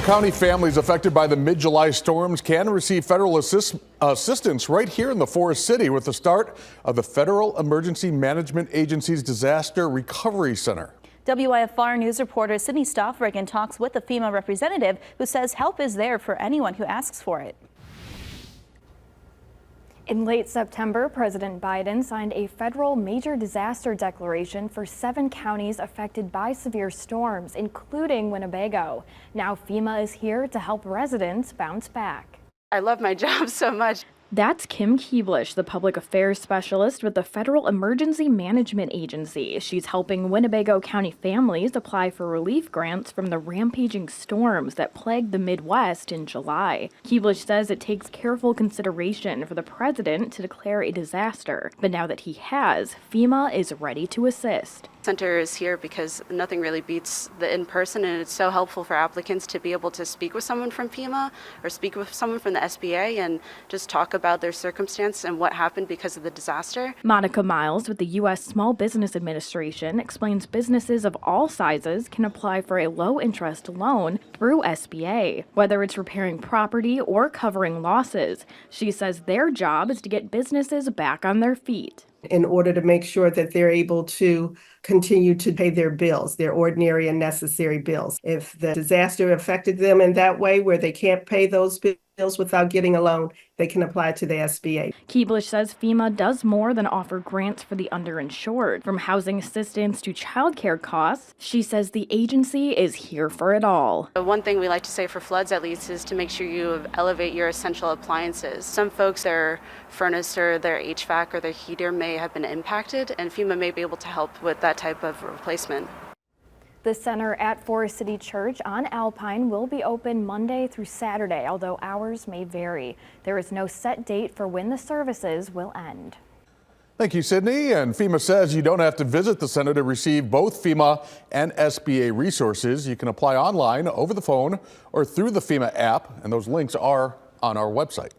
County families affected by the mid-July storms can receive federal assistance right here in the Forest City with the start of the Federal Emergency Management Agency's Disaster Recovery Center. WIFR News reporter Sydney Stoffrigan talks with a FEMA representative who says help is there for anyone who asks for it. In late September, President Biden signed a federal major disaster declaration for 7 counties affected by severe storms, including Winnebago. Now FEMA is here to help residents bounce back. I love my job so much. That's Kim Keeblish, the public affairs specialist with the Federal Emergency Management Agency. She's helping Winnebago County families apply for relief grants from the rampaging storms that plagued the Midwest in July. Keeblish says it takes careful consideration for the president to declare a disaster, but now that he has, FEMA is ready to assist. Center is here because nothing really beats the in-person, and it's so helpful for applicants to be able to speak with someone from FEMA or speak with someone from the SBA and just talk about their circumstance and what happened because of the disaster. Monica Miles with the U.S. Small Business Administration explains businesses of all sizes can apply for a low-interest loan through SBA, whether it's repairing property or covering losses. She says their job is to get businesses back on their feet, in order to make sure that they're able to continue to pay their bills, their ordinary and necessary bills. If the disaster affected them in that way where they can't pay those bills without getting a loan, they can apply to the SBA. Keeblish says FEMA does more than offer grants for the underinsured. From housing assistance to childcare costs, she says the agency is here for it all. One thing we like to say for floods, at least, is to make sure you elevate your essential appliances. Some folks, their furnace or their HVAC or their heater may have been impacted, and FEMA may be able to help with that type of replacement. The center at Forest City Church on Alpine will be open Monday through Saturday, although hours may vary. There is no set date for when the services will end. Thank you, Sydney. And FEMA says you don't have to visit the center to receive both FEMA and SBA resources. You can apply online, over the phone, or through the FEMA app, and those links are on our website.